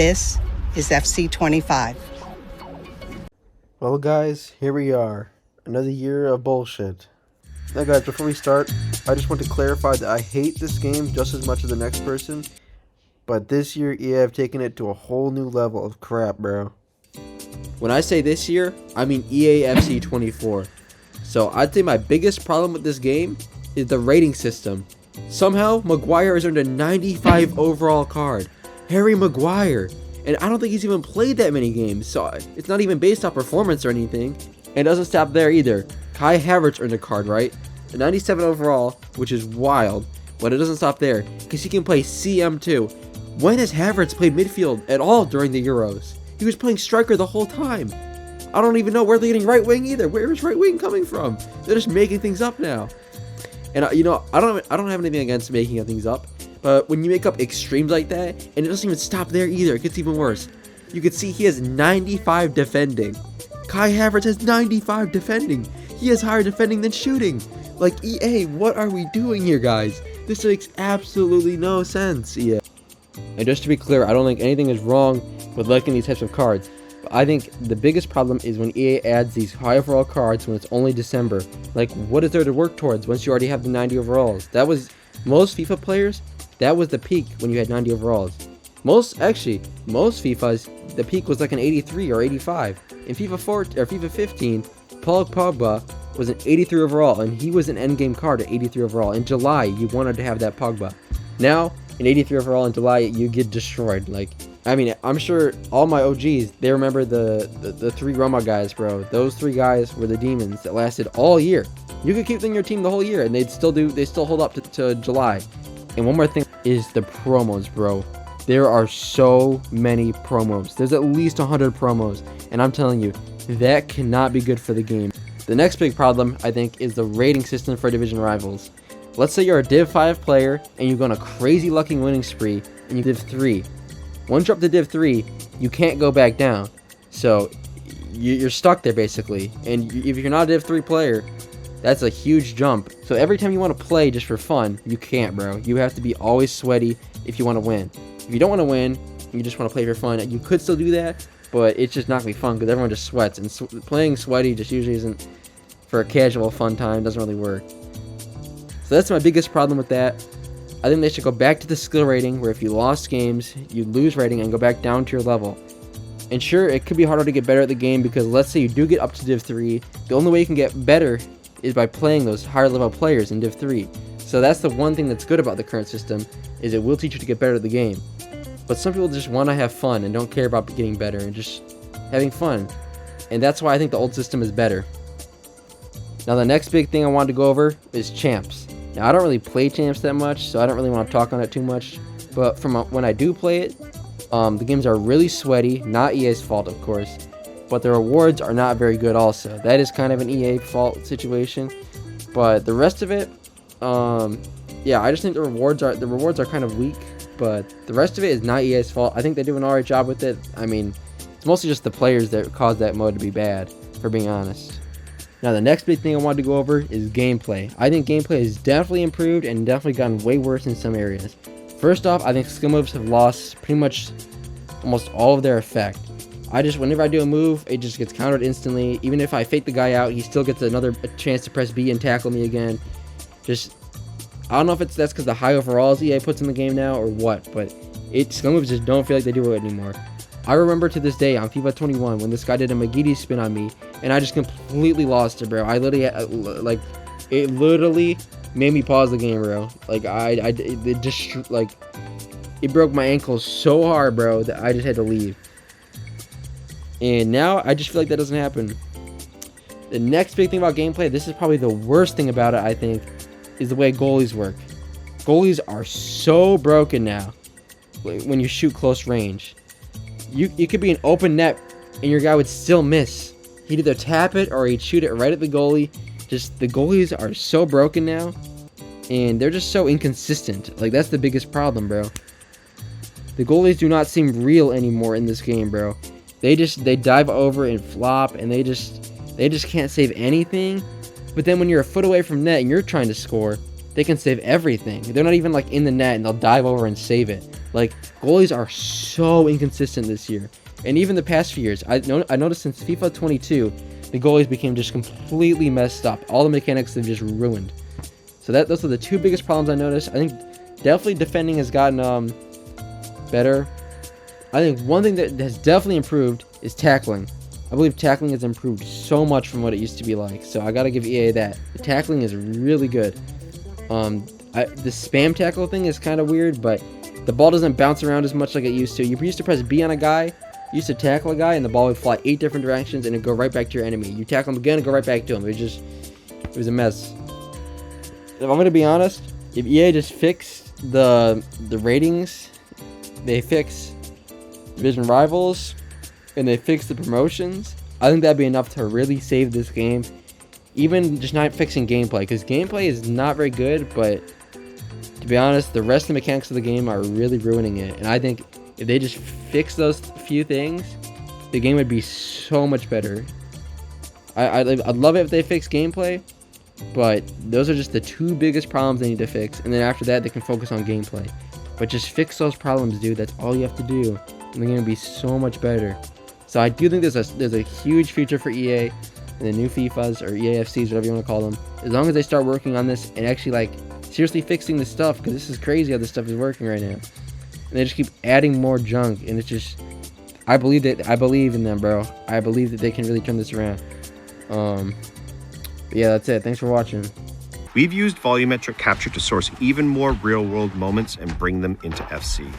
This is FC25. Well, guys, here we are. Another year of bullshit. Now, guys, before we start, I just want to clarify that I hate this game just as much as the next person. But this year, EA have taken it to a whole new level of crap, bro. When I say this year, I mean EAFC 24. So I'd say my biggest problem with this game is the rating system. Somehow, Maguire has earned a 95 overall card. Harry Maguire. And I don't think he's even played that many games, so it's not even based off performance or anything. And it doesn't stop there either. Kai Havertz earned a card, right? A 97 overall, which is wild, but it doesn't stop there, because he can play CM too. When has Havertz played midfield at all during the Euros? He was playing striker the whole time. I don't even know where they're getting right wing either. Where is right wing coming from? They're just making things up now. And I don't have anything against making things up, but when you make up extremes like that, and it doesn't even stop there either, it gets even worse. You can see he has 95 defending. Kai Havertz has 95 defending. He has higher defending than shooting. Like, EA, what are we doing here, guys? This makes absolutely no sense, EA. And just to be clear, I don't think anything is wrong with liking these types of cards. But I think the biggest problem is when EA adds these high overall cards when it's only December. Like, what is there to work towards once you already have the 90 overalls? That was, most FIFA players, that was the peak when you had 90 overalls. Most FIFAs, the peak was like an 83 or 85. In FIFA 15, Paul Pogba was an 83 overall, and he was an endgame card at 83 overall. In July, you wanted to have that Pogba. Now, an 83 overall in July, you get destroyed. Like, I mean, I'm sure all my OGs, they remember the three Roma guys, bro. Those three guys were the demons that lasted all year. You could keep them in your team the whole year, and they still hold up to July. And one more thing is the promos, bro. There are so many promos. There's at least 100 promos, and I'm telling you, that cannot be good for the game. The next big problem, I think, is the rating system for division rivals. Let's say you're a Div 5 player, and you go on a crazy lucky winning spree, and you Div 3. Once you're up to Div 3, you can't go back down. So, you're stuck there, basically. And if you're not a Div 3 player, that's a huge jump. So every time you want to play just for fun, you can't, bro. You have to be always sweaty if you want to win. If you don't want to win, you just want to play for fun, you could still do that, but it's just not going to be fun because everyone just sweats. And playing sweaty just usually isn't for a casual fun time. Doesn't really work. So that's my biggest problem with that. I think they should go back to the skill rating, where if you lost games, you lose rating and go back down to your level. And sure, it could be harder to get better at the game because let's say you do get up to Div 3, the only way you can get better is by playing those higher level players in Div 3. So that's the one thing that's good about the current system, is it will teach you to get better at the game. But some people just want to have fun and don't care about getting better and just having fun. And that's why I think the old system is better. Now the next big thing I wanted to go over is champs. Now I don't really play champs that much, so I don't really want to talk on it too much. But from when I do play it, the games are really sweaty, not EA's fault of course. But the rewards are not very good also. That is kind of an EA fault situation. But the rest of it, yeah, I just think the rewards are kind of weak. But the rest of it is not EA's fault. I think they do an alright job with it. I mean, it's mostly just the players that cause that mode to be bad, for being honest. Now the next big thing I wanted to go over is gameplay. I think gameplay has definitely improved and definitely gotten way worse in some areas. First off, I think skill moves have lost pretty much almost all of their effect. Whenever I do a move, it just gets countered instantly. Even if I fake the guy out, he still gets a chance to press B and tackle me again. I don't know if that's because the high overalls EA puts in the game now or what, but skill moves just don't feel like they do it anymore. I remember to this day on FIFA 21 when this guy did a Magidi spin on me, and I just completely lost it, bro. I literally, it literally made me pause the game, bro. Like, it broke my ankles so hard, bro, that I just had to leave. And now I just feel like that doesn't happen. The next big thing about gameplay, this is probably the worst thing about it, I think, is the way goalies work. Goalies are so broken now when you shoot close range. You could be an open net and your guy would still miss. He'd either tap it or he'd shoot it right at the goalie. Just the goalies are so broken now, and they're just so inconsistent. Like, that's the biggest problem, bro. The goalies do not seem real anymore in this game, bro. They dive over and flop, and they just can't save anything. But then when you're a foot away from net and you're trying to score, they can save everything. They're not even like in the net and they'll dive over and save it. Like, goalies are so inconsistent this year. And even the past few years, I noticed since FIFA 22, the goalies became just completely messed up. All the mechanics have just ruined. So those are the two biggest problems I noticed. I think definitely defending has gotten better. I think one thing that has definitely improved is tackling. I believe tackling has improved so much from what it used to be like. So I got to give EA that. The tackling is really good. The spam tackle thing is kind of weird, but the ball doesn't bounce around as much like it used to. You used to press B on a guy, you used to tackle a guy, and the ball would fly 8 different directions and it'd go right back to your enemy. You tackle him again and go right back to him. It was a mess. If I'm going to be honest, if EA just fixed the ratings, they fix division rivals, and they fix the promotions, I think that'd be enough to really save this game. Even just not fixing gameplay, because gameplay is not very good, but to be honest, the rest of the mechanics of the game are really ruining it. And I think if they just fix those few things, the game would be so much better. I'd love it if they fix gameplay, but those are just the two biggest problems they need to fix. And then after that, they can focus on gameplay. But just fix those problems, dude. That's all you have to do, and the game would be so much better. So I do think there's a huge future for EA and the new FIFAs or EAFCs, whatever you want to call them. As long as they start working on this and actually like seriously fixing this stuff, because this is crazy how this stuff is working right now. And they just keep adding more junk, and it's just, I believe in them, bro. I believe that they can really turn this around. But yeah, that's it. Thanks for watching. We've used volumetric capture to source even more real-world moments and bring them into FC.